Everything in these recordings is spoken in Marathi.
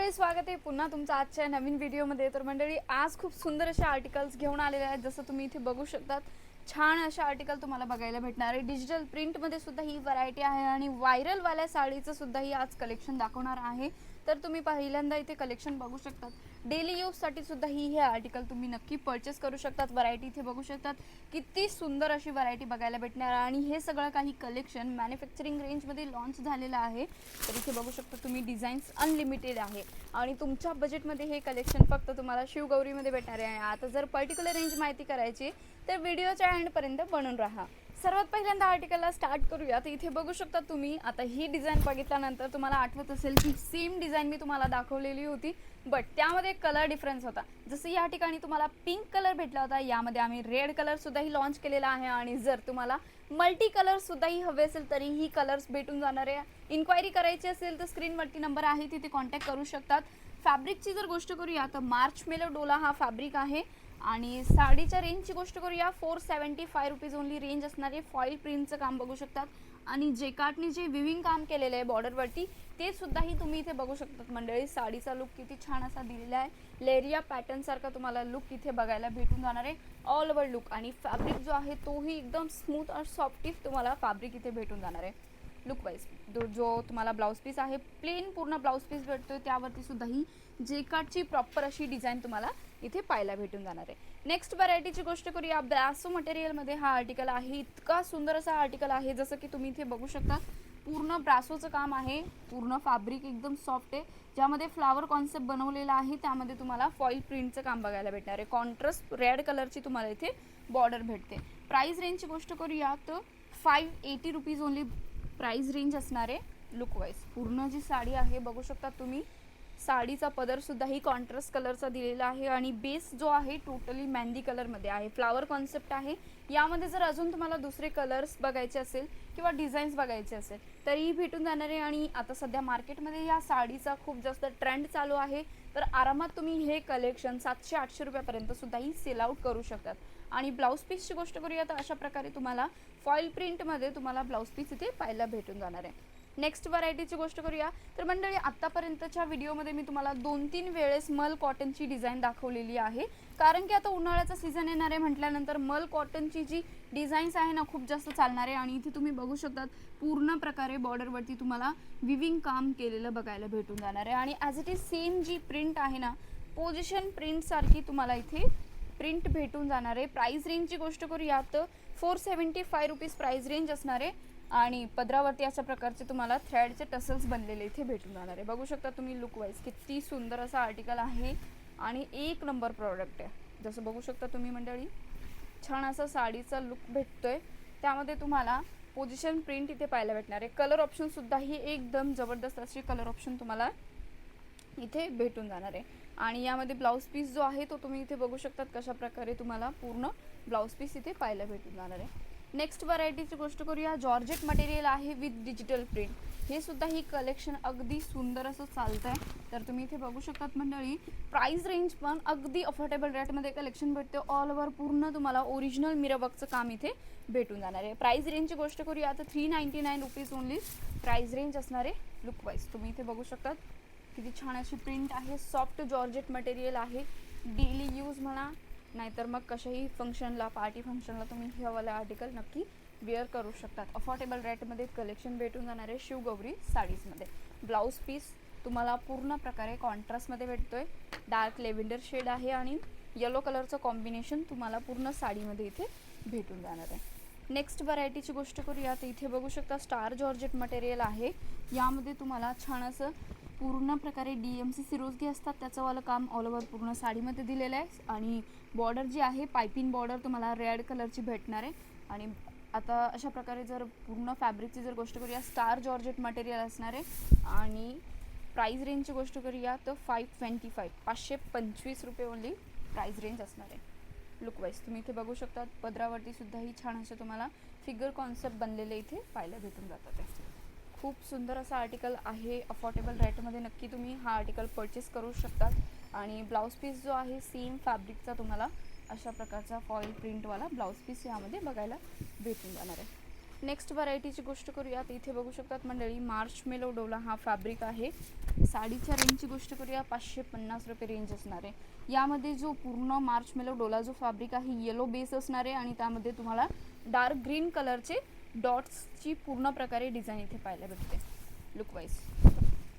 मंडळी, स्वागत आहे पुन्हा तुमचं आजच्या नवीन व्हिडिओमध्ये। तर मंडळी, आज खूप सुंदर असे आर्टिकल्स घेऊन आलेले आहेत। जसं तुम्ही इथे बघू शकतात, छान असे आर्टिकल तुम्हाला बघायला भेटणार आहे। डिजिटल प्रिंट मध्ये सुद्धा ही व्हरायटी आहे आणि व्हायरल वाल्या साडीचं सुद्धा ही आज कलेक्शन दाखवणार आहे। तर तुम्ही पहिल्यांदा इथे कलेक्शन बघू शकतात। डेली यूज साठी सुद्धा ही हे आर्टिकल तुम्ही नक्की परचेस करू शकतात। व्हरायटी इथे बघू शकतात, किती सुंदर अशी व्हरायटी बघायला भेटणार आणि हे सगळं काही कलेक्शन मॅन्युफॅक्चरिंग रेंज मध्ये लॉन्च झालेलं आहे। तर इथे बघू शकता तुम्ही, डिझाईन्स अनलिमिटेड आहे आणि तुमच्या बजेटमध्ये हे कलेक्शन फक्त तुम्हाला शिवगौरीमध्ये भेटणार आहे। आता जर पर्टिक्युलर रेंज माहिती करायची तर व्हिडिओच्या एंड पर्यंत बनून राहा। सर्वात पहिल्यांदा आर्टिकलला स्टार्ट करूया। तर इथे बघू शकता तुम्ही, आता ही डिझाईन बघितल्यानंतर तुम्हाला आठवत असेल की सेम डिझाईन मी तुम्हाला दाखवलेली होती, बट त्यामध्ये कलर डिफरन्स होता। जसं या ठिकाणी तुम्हाला पिंक कलर भेटला होता, यामध्ये आम्ही रेड कलर सुद्धा ही लॉन्च केलेला आहे। आणि जर तुम्हाला मल्टी कलर सुद्धा ही हवे असेल तरी ही कलर्स भेटून जाणार आहे। इन्क्वायरी करायची असेल तर स्क्रीनवरती नंबर आहे, तिथे कॉन्टॅक्ट करू शकतात। फॅब्रिकची जर गोष्ट करूया तर मार्च मेलो डोला हा फॅब्रिक आहे आणि साडीच्या रेंजची गोष्ट करूया 475 रुपीज ओनली रेंज असणारे। फॉईल प्रिंटचं काम बघू शकतात आणि जेकार्टने जे विविंग काम केलेलं आहे बॉर्डरवरती ते सुद्धाही तुम्ही इथे बघू शकतात। मंडळी, साडीचा लुक किती छान असा दिलेला आहे। लेरिया पॅटर्न सारखा तुम्हाला लुक इथे बघायला भेटून जाणार आहे, ऑल ओव्हर लुक। आणि फॅब्रिक जो आहे तोही एकदम स्मूथ और सॉफ्टिश तुम्हाला फॅब्रिक इथे भेटून जाणार आहे। लुक वाईज जो तुम्हाला ब्लाउज पीस आहे, प्लेन पूर्ण ब्लाउज पीस भेटतोय, त्यावरती सुद्धा ही जेकार्टची प्रॉपर अशी डिझाईन तुम्हाला इथे पाहायला भेटून जाणार आहे। नेक्स्ट व्हरायटीची गोष्ट करूया, ब्रासो मटेरियलमध्ये हा आर्टिकल आहे। इतका सुंदर असा आर्टिकल आहे, जसं की तुम्ही इथे बघू शकता, पूर्ण ब्रासोचं काम आहे, पूर्ण फॅब्रिक एकदम सॉफ्ट आहे, ज्यामध्ये फ्लावर कॉन्सेप्ट बनवलेला आहे। त्यामध्ये तुम्हाला फॉईल प्रिंटचं काम बघायला भेटणार आहे। कॉन्ट्रास्ट रेड कलरची तुम्हाला इथे बॉर्डर भेटते। प्राइस रेंजची गोष्ट करूया तर 580 रुपीज ओनली प्राइस रेंज असणार आहे। लुक वाईज पूर्ण जी साडी आहे बघू शकता तुम्ही, साडीचा पदर सुद्धा ही कॉन्ट्रास्ट कलरचा दिलेला आहे आणि बेस जो आहे टोटली मेहंदी कलरमध्ये आहे। फ्लावर कॉन्सेप्ट आहे। यामध्ये जर अजून तुम्हाला दुसरे कलर्स बघायचे असेल किंवा डिझाईन्स बघायचे असेल तरीही भेटून जाणार आहे। आणि आता सध्या मार्केटमध्ये या साडीचा खूप जास्त ट्रेंड चालू आहे, तर आरामात तुम्ही हे कलेक्शन 700-800 रुपयापर्यंत सुद्धाही सेल आउट करू शकतात। आणि ब्लाउज पीसची गोष्ट करूया तर अशा प्रकारे तुम्हाला फॉईल प्रिंटमध्ये तुम्हाला ब्लाउज पीस इथे पाहायला भेटून जाणार आहे। नेक्स्ट व्हरायटीची गोष्ट करूया तर मंडळी, आतापर्यंतच्या व्हिडिओमध्ये मी तुम्हाला 2-3 वेळेस मल कॉटनची डिझाईन दाखवलेली आहे, कारण की आता उन्हाळ्याचा सीझन येणार आहे म्हटल्यानंतर मल कॉटनची जी डिझाईन्स आहे ना खूप जास्त चालणार आहे। आणि इथे तुम्ही बघू शकतात, पूर्ण प्रकारे बॉर्डरवरती तुम्हाला विविंग काम केलेलं बघायला भेटून जाणार आहे। आणि ॲज इट इज सेम जी प्रिंट आहे ना, पोझिशन प्रिंट सारखी तुम्हाला इथे प्रिंट भेटून जाणार आहे। प्राइस रेंजची गोष्ट करूया तर 475 रुपीज प्राइस रेंज असणार आहे आणि पदरावरती अशा प्रकारचे तुम्हाला थ्रेडचे टसल्स बनलेले इथे भेटून जाणार आहे। बघू शकता तुम्ही लुक वाईज किती सुंदर असा आर्टिकल आहे आणि एक नंबर प्रॉडक्ट आहे। जसं बघू शकता तुम्ही मंडळी, छान असा साडीचा लुक भेटतोय, त्यामध्ये तुम्हाला पोझिशन प्रिंट इथे पाहायला भेटणार आहे। कलर ऑप्शन सुद्धा ही एकदम जबरदस्त अशी कलर ऑप्शन तुम्हाला इथे भेटून जाणार आहे। आणि यामध्ये ब्लाउज पीस जो आहे तो तुम्ही इथे बघू शकतात कशा प्रकारे तुम्हाला पूर्ण ब्लाउज पीस इथे पाहायला भेटून जाणार आहे। नेक्स्ट व्हरायटीची गोष्ट करूया, जॉर्जेट मटेरियल आहे विथ डिजिटल प्रिंट। हे सुद्धा ही कलेक्शन अगदी सुंदर असं चालतं आहे, तर तुम्ही इथे बघू शकतात मंडळी। प्राइस रेंज पण अगदी अफोर्डेबल रेटमध्ये कलेक्शन भेटते। ऑल ओव्हर पूर्ण तुम्हाला ओरिजिनल मिररवर्कचं काम इथे भेटून जाणार आहे। प्राइस रेंजची गोष्ट करूया तर 399 रुपीज ओनली प्राइस रेंज असणार आहे। लुक वाईज तुम्ही इथे बघू शकतात, किती छान अशी प्रिंट आहे। सॉफ्ट जॉर्जेट मटेरियल आहे, डेली यूज म्हणा नाहीतर मग कशाही फंक्शनला, पार्टी फंक्शनला तुम्ही हे वाला आर्टिकल नक्की वेअर करू शकतात। अफोर्डेबल रेटमध्ये कलेक्शन भेटून जाणार आहे शिवगौरी साडीजमध्ये। ब्लाउज पीस तुम्हाला पूर्ण प्रकारे कॉन्ट्रास्टमध्ये भेटतोय, डार्क लेव्हेंडर शेड आहे आणि येलो कलरचं कॉम्बिनेशन तुम्हाला पूर्ण साडीमध्ये इथे भेटून जाणार आहे। नेक्स्ट व्हरायटीची गोष्ट करूया तर इथे बघू शकता, स्टार जॉर्जेट मटेरियल आहे। यामध्ये तुम्हाला छान असं पूर्ण प्रकारे DMC सिरोस्की असतात त्याचं वालं काम ऑल ओव्हर पूर्ण साडीमध्ये दिलेलं आहे। आणि बॉर्डर जी आहे पायपिंग बॉर्डर तुम्हाला रेड कलरची भेटणार आहे। आणि आता अशा प्रकारे जर पूर्ण फॅब्रिकची जर गोष्ट करूया, स्टार जॉर्जेट मटेरियल असणार आहे। आणि प्राइस रेंजची गोष्ट करूया तर 525 रुपये ओनली प्राइस रेंज असणार आहे। लुक वाईज तुम्ही इथे बघू शकतात, पदरावरती सुद्धा ही छान असे तुम्हाला फिगर कॉन्सेप्ट बनलेले इथे पाहायला भेटून जातात आहे। खूप सुंदर असा आर्टिकल आहे, अफोर्डेबल रेटमध्ये नक्की तुम्ही हा आर्टिकल परचेस करू शकतात। आणि ब्लाउज पीस जो आहे सेम फॅब्रिकचा तुम्हाला अशा प्रकारचा फॉईल प्रिंटवाला ब्लाउज पीस यामध्ये बघायला भेटून जाणार आहे। नेक्स्ट व्हरायटीची गोष्ट करूयात. इथे बघू शकतात मंडळी मार्च मेलो डोला हा फॅब्रिक आहे. साडीच्या रेंजची गोष्ट करूया 550 रुपये रेंज असणार आहे. यामध्ये जो पूर्ण मार्च मेलो डोला जो फॅब्रिक आहे येलो बेस असणार आहे आणि त्यामध्ये तुम्हाला डार्क ग्रीन कलरचे डॉट्सची पूर्ण प्रकारे डिझाईन इथे पाहायला भेटते. लुकवाईज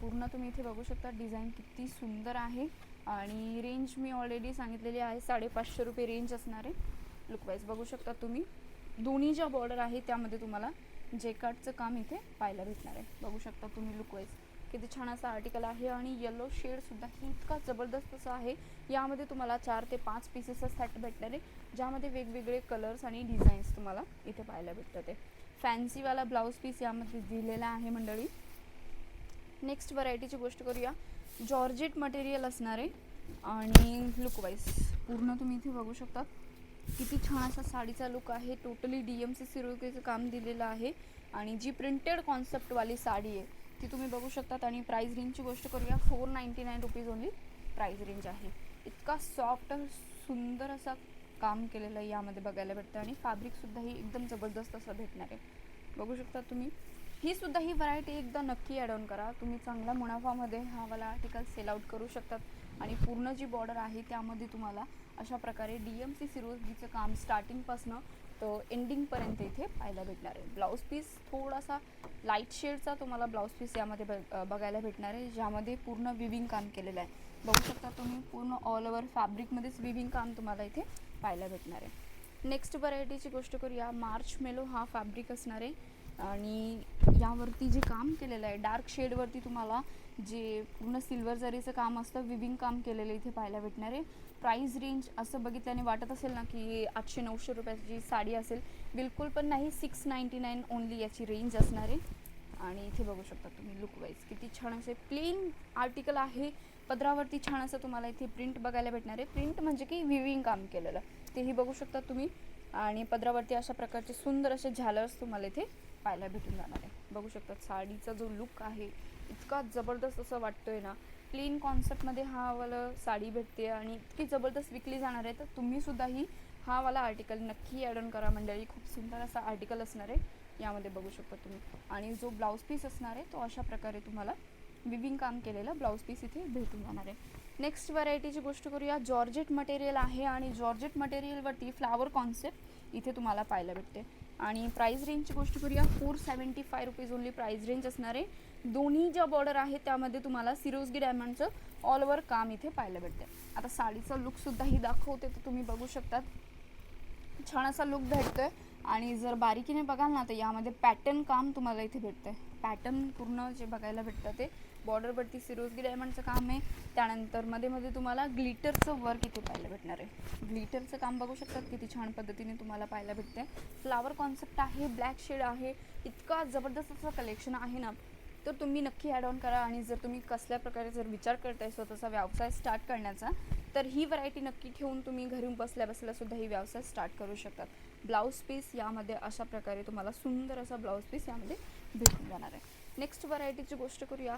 पूर्ण तुम्ही इथे बघू शकता डिझाईन किती सुंदर आहे आणि रेंज मी ऑलरेडी सांगितलेली आहे 550 रुपये रेंज असणार आहे. लुकवाईज बघू शकता तुम्ही दोन्ही ज्या बॉर्डर आहे त्यामध्ये तुम्हाला जेकार्डचं काम इथे पाहायला भेटणार आहे. बघू शकता तुम्ही लुकवाईज किती छान असा आर्टिकल आहे आणि येलो शेडसुद्धा ही इतका जबरदस्त असा आहे. यामध्ये तुम्हाला 4 ते 5 पीसेसचा सेट भेटणार आहे ज्यामध्ये वेगवेगळे कलर्स आणि डिझाईन्स तुम्हाला इथे पाहायला भेटतात. ते फॅन्सीवाला ब्लाऊज पीस यामध्ये दिलेला आहे मंडळी. नेक्स्ट व्हरायटीची गोष्ट करूया. जॉर्जेट मटेरियल असणार आहे आणि लुकवाईज पूर्ण तुम्ही इथे बघू शकता किती छान असा साडीचा लुक आहे. टोटली DMC सिरोस्कीचं काम दिलेलं आहे आणि जी प्रिंटेड कॉन्सेप्टवाली साडी आहे ती तुम्ही बघू शकतात. आणि प्राइस रेंजची गोष्ट करूया 499 रुपीज ओनली प्राइस रेंज आहे. इतका सॉफ्ट सुंदर असा काम केलेलं आहे यामध्ये बघायला भेटतं आणि फॅब्रिकसुद्धा ही एकदम जबरदस्त असं भेटणार आहे. बघू शकता तुम्ही ही सुद्धा ही व्हरायटी एकदा नक्की ॲड ऑन करा. तुम्ही चांगल्या मुनाफामध्ये हा वाला आर्टिकल सेल आउट करू शकतात आणि पूर्ण जी बॉर्डर आहे त्यामध्ये तुम्हाला अशा प्रकारे DMC सिरोस्कीचं काम स्टार्टिंगपासनं तर एंडिंगपर्यंत इथे पाहायला भेटणार आहे. ब्लाऊज पीस थोडासा लाईट शेडचा तुम्हाला ब्लाऊज पीस यामध्ये बघायला भेटणार आहे ज्यामध्ये पूर्ण विविंग काम केलेलं आहे. बघू शकता तुम्ही पूर्ण ऑल ओव्हर फॅब्रिकमध्येच विविंग काम तुम्हाला इथे पाहायला भेटणार आहे. नेक्स्ट व्हरायटीची गोष्ट करूया. मार्च मेलो हा फॅब्रिक असणार आहे आणि यावरती जे काम केलेलं आहे डार्क शेडवरती तुम्हाला जे पूर्ण सिल्वर जरीचं काम असतं विविंग काम केलेलं इथे पाहायला भेटणार आहे. प्राइस रेंज असं बघितल्याने वाटत असेल ना की 800-900 रुपयाची साडी असेल, बिलकुल पण नाही. 699 ओनली याची रेंज असणार आहे. आणि इथे बघू शकता तुम्ही लुकवाईज किती छान असे प्लेन आर्टिकल आहे. पदरावरती छान असं तुम्हाला इथे प्रिंट बघायला भेटणार आहे. प्रिंट म्हणजे की विविंग काम केलेलं तेही बघू शकता तुम्ही आणि पदरावरती अशा प्रकारचे सुंदर असे झालर्स तुम्हाला इथे पाहायला भेटून जाणार आहे. बघू शकता साडीचा जो लुक आहे इतका जबरदस्त असं वाटतोय ना. प्लेन कॉन्सेप्टमध्ये हा वाला साडी भेटते आणि इतकी जबरदस्त विकली जाणार आहे तर तुम्ही सुद्धा ही हा वाला आर्टिकल नक्की ॲड ऑन करा मंडळी. खूप सुंदर असा आर्टिकल असणार आहे यामध्ये बघू शकता तुम्ही. आणि जो ब्लाऊज पीस असणार आहे तो अशा प्रकारे तुम्हाला विविंग काम केलेला ब्लाऊज पीस इथे भेटून जाणार आहे. नेक्स्ट व्हरायटीची गोष्ट करूया. जॉर्जेट मटेरियल आहे आणि जॉर्जेट मटेरियलवरती फ्लावर कॉन्सेप्ट इथे तुम्हाला पाहायला भेटते. आणि प्राइस रेंजची गोष्ट करूया 475 रुपीज ओनली प्राइस रेंज असणार आहे. दोन्ही ज्या बॉर्डर आहे त्यामध्ये तुम्हाला सिरोस्की डायमंडचं ऑल ओव्हर काम इथे पाहायला भेटते. आता साडीचा लुकसुद्धा ही दाखवते तर तुम्ही बघू शकतात छान असा लुक भेटतोय. आणि जर बारीकीने बघाल ना तर यामध्ये पॅटर्न काम तुम्हाला इथे भेटतंय. पॅटर्न पूर्ण जे बघायला भेटतं ते बॉर्डरवरती सिरोस्की डायमंडचं काम आहे. त्यानंतर मध्ये मध्ये तुम्हाला ग्लिटरचं वर्क इथे पाहायला भेटणार आहे. ग्लिटरचं काम बघू शकतात किती छान पद्धतीने तुम्हाला पाहायला भेटते. फ्लावर कॉन्सेप्ट आहे, ब्लॅक शेड आहे. इतका जबरदस्त असं कलेक्शन आहे ना तर तुम्ही नक्की ॲड ऑन करा. आणि जर तुम्ही कसल्या प्रकारे जर विचार करताय स्वतःचा व्यवसाय स्टार्ट करण्याचा तर ही व्हरायटी नक्की ठेवून तुम्ही घरून बसल्या बसल्या सुद्धा ही व्यवसाय स्टार्ट करू शकतात. ब्लाऊज पीस यामध्ये अशा प्रकारे तुम्हाला सुंदर असा ब्लाऊज पीस यामध्ये भेटून जाणार आहे. नेक्स्ट व्हरायटीची गोष्ट करूया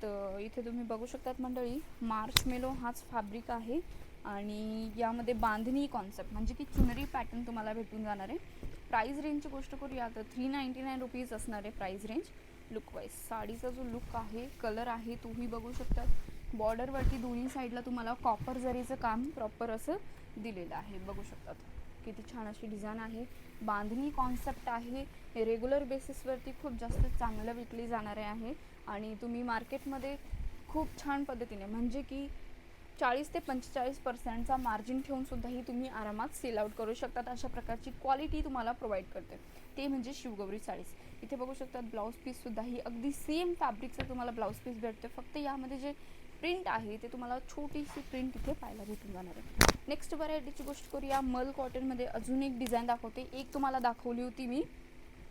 तर इथे तुम्ही बघू शकतात मंडळी मार्च मेलो हाच फॅब्रिक आहे आणि यामध्ये बांधणी कॉन्सेप्ट म्हणजे की चुनरी पॅटर्न तुम्हाला भेटून जाणार आहे. प्राइस रेंजची गोष्ट करूया तर 399 रुपीज असणार आहे प्राइस रेंज. लुकवाईज साडीचा जो लुक आहे कलर आहे तोही बघू शकतात. बॉर्डरवरती दोन्ही साईडला तुम्हाला कॉपर जरीचं काम प्रॉपर असं दिलेलं आहे. बघू शकतात किती छान अशी डिझाईन आहे. बांधणी कॉन्सेप्ट आहे. रेग्युलर बेसिसवरती खूप जास्त चांगलं विकली जाणारे आहे आणि तुम्ही मार्केटमध्ये खूप छान पद्धतीने म्हणजे की 40 ते 45% मार्जिन ठेवून सुद्धाही तुम्ही आरामात सेल आउट करू शकतात. अशा प्रकारची क्वालिटी तुम्हाला प्रोव्हाइड करते ते म्हणजे शिवगौरी साडीज. इथे बघू शकतात ब्लाऊज पीससुद्धा ही अगदी सेम फॅब्रिकचं तुम्हाला ब्लाऊज पीस भेटते. फक्त यामध्ये जे प्रिंट आहे ते तुम्हाला छोटीशी प्रिंट इथे पाहायला भेटून जाणार आहे. नेक्स्ट व्हरायटीची गोष्ट करूया. मल कॉटनमध्ये अजून एक डिझाईन दाखवते. एक तुम्हाला दाखवली होती मी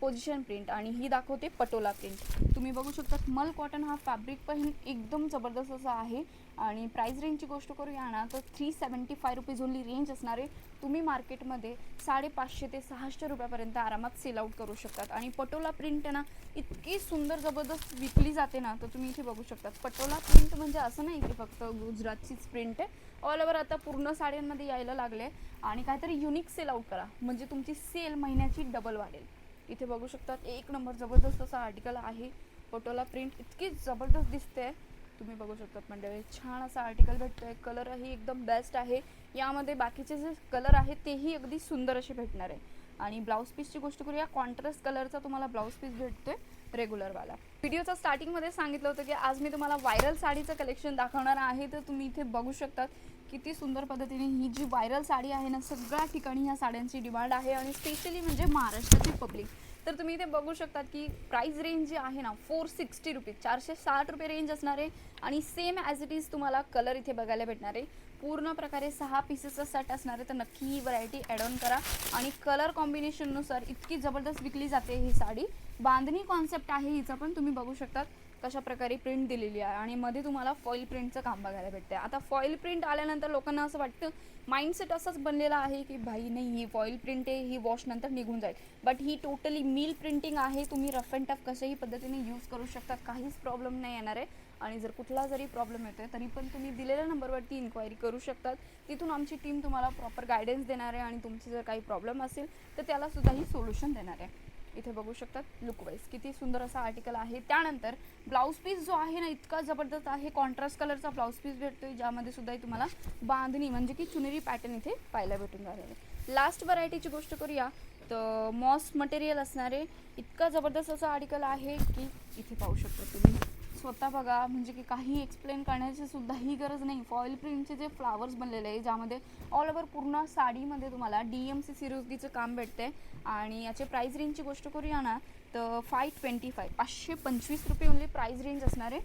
पोझिशन प्रिंट आणि ही दाखवते पटोला प्रिंट. तुम्ही बघू शकता मल कॉटन हा फॅब्रिक पण एकदम जबरदस्त असा आहे. आणि प्राइस रेंजची गोष्ट करूया ना तर 375 रुपीज ओनली रेंज असणार आहे. तुम्ही मार्केटमध्ये 550 ते 600 रुपयापर्यंत आरामात सेल आउट करू शकतात. आणि पटोला प्रिंट ना इतकी सुंदर जबरदस्त विकली जाते ना तर तुम्ही इथे बघू शकतात. पटोला प्रिंट म्हणजे असं नाही की फक्त गुजरातचीच प्रिंट आहे, ऑल ओव्हर आता पूर्ण साड्यांमध्ये यायला लागले. आणि काहीतरी युनिक सेल आउट करा म्हणजे तुमची सेल महिन्याची डबल वाढेल. इथे बघू शकतात एक नंबर जबरदस्त असा आर्टिकल आहे. फोटोला प्रिंट इतकी जबरदस्त दिसते, तुम्ही बघू शकतात मंडळी. छान असा आर्टिकल भेटतोय. कलरही एकदम बेस्ट आहे. यामध्ये बाकीचे जे कलर आहेत तेही अगदी सुंदर असे भेटणार आहे. आणि ब्लाऊज पीसची गोष्ट करूया, कॉन्ट्रास्ट कलरचा तुम्हाला ब्लाऊज पीस भेटतोय रेग्युलरवाला. व्हिडिओच्या स्टार्टिंगमध्ये सांगितलं होतं की आज मी तुम्हाला व्हायरल साडीचं कलेक्शन दाखवणार आहे. तर तुम्ही इथे बघू शकतात किती सुंदर पद्धतीने ही जी व्हायरल साडी आहे ना, सगळ्या ठिकाणी ह्या साड्यांची डिमांड आहे आणि स्पेशली म्हणजे महाराष्ट्राची पब्लिक. तर तुम्ही इथे बघू शकतात की प्राइस रेंज जी आहे ना 460 रुपीज, 460 रुपये रेंज असणार आहे. आणि सेम ॲज इट इज तुम्हाला कलर इथे बघायला भेटणार आहे. पूर्ण प्रकारे 6 पीसेसचा सेट असणार आहे. तर नक्की ही व्हरायटी ॲड ऑन करा. आणि कलर कॉम्बिनेशननुसार इतकी जबरदस्त विकली जाते ही साडी. बांधणी कॉन्सेप्ट आहे हिचा, पण तुम्ही बघू शकतात कशा प्रकारे प्रिंट दिलेली आहे. आणि मध्ये तुम्हाला फॉईल प्रिंटचं काम बघायला भेटते. आता फॉईल प्रिंट आल्यानंतर लोकांना असं वाटतं, माइंडसेट असाच बनलेला आहे की भाई नाही, ही फॉईल प्रिंट आहे, ही वॉश नंतर निघून जाईल. But he totally mill printing आहे. तुम्ही रफ अँड टफ कशाही पद्धतीने यूज करू शकता, काहीच प्रॉब्लेम नाही येणार आहे. आणि जर कुठला जरी प्रॉब्लेम येतोय तरी पण तुम्ही दिलेल्या नंबरवरती इन्क्वायरी करू शकतात. तिथून आमची टीम तुम्हाला प्रॉपर गायडन्स देणार आहे आणि तुमची जर काही प्रॉब्लेम असेल तर त्याला सुद्धा ही सोल्युशन देणार आहे. इथे बघू शकतात लुक वाईज किती सुंदर असा आर्टिकल आहे. त्यानंतर ब्लाऊज पीस जो आहे ना, इतका जबरदस्त आहे. कॉन्ट्रास्ट कलरचा ब्लाऊज पीस भेटतोय, ज्यामध्ये सुद्धा तुम्हाला बांधणी म्हणजे की चुनरी पॅटर्न इथे पाहायला भेटून राहिलेलं आहे. लास्ट व्हरायटीची गोष्ट करूया तर मॉस मटेरियल असणारे इतका जबरदस्त असा आर्टिकल आहे की इथे पाहू शकता तुम्ही स्वतः बघा. म्हणजे की काही एक्सप्लेन करण्याची सुद्धाही गरज नाही. फॉईल प्रिंटचे जे फ्लावर्स बनलेले आहे, ज्यामध्ये ऑल ओव्हर पूर्ण साडीमध्ये तुम्हाला DMC सिरोस्कीचं काम भेटते. आणि याचे प्राइस रेंजची गोष्ट करूया ना तर 525 रुपये ओनली प्राइस रेंज असणार आहे.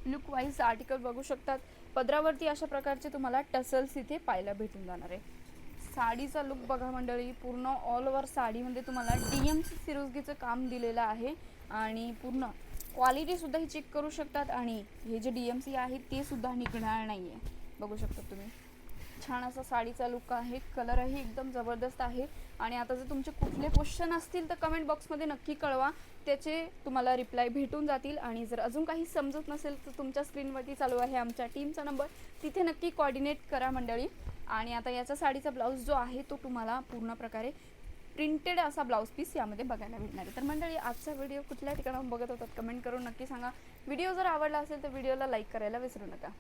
लुक वाईज आर्टिकल बघू शकतात. पदरावरती अशा प्रकारचे तुम्हाला टसल्स इथे पाहायला भेटून जाणार आहे. साडीचा लुक बघा मंडळी, पूर्ण ऑल ओव्हर साडीमध्ये तुम्हाला DMC सिरोस्कीचं काम दिलेलं आहे. आणि पूर्ण क्वालिटी सुद्धा ही चेक करू शकतात. आणि हे जे DMC आहे ते सुद्धा निघणार नाही आहे. बघू शकता तुम्ही छान असा साडीचा लुक आहे. कलरही एकदम जबरदस्त आहे. आणि आता जर तुमचे कुठले क्वेश्चन असतील तर कमेंट बॉक्समध्ये नक्की कळवा, त्याचे तुम्हाला रिप्लाय भेटून जातील. आणि जर अजून काही समजत नसेल तर तुमच्या स्क्रीनवरती चालू आहे आमच्या टीमचा नंबर, तिथे नक्की कोऑर्डिनेट करा मंडळी. आणि आता याचा साडीचा ब्लाऊज जो आहे तो तुम्हाला पूर्ण प्रकारे प्रिंटेड असा ब्लाऊज पीस यामध्ये बघायला भेटणार आहे. तर मंडळी आजचा व्हिडिओ कुठल्या ठिकाणाहून बघत होतात कमेंट करून नक्की सांगा. व्हिडिओ जर आवडला असेल तर व्हिडिओला लाईक करायला विसरू नका.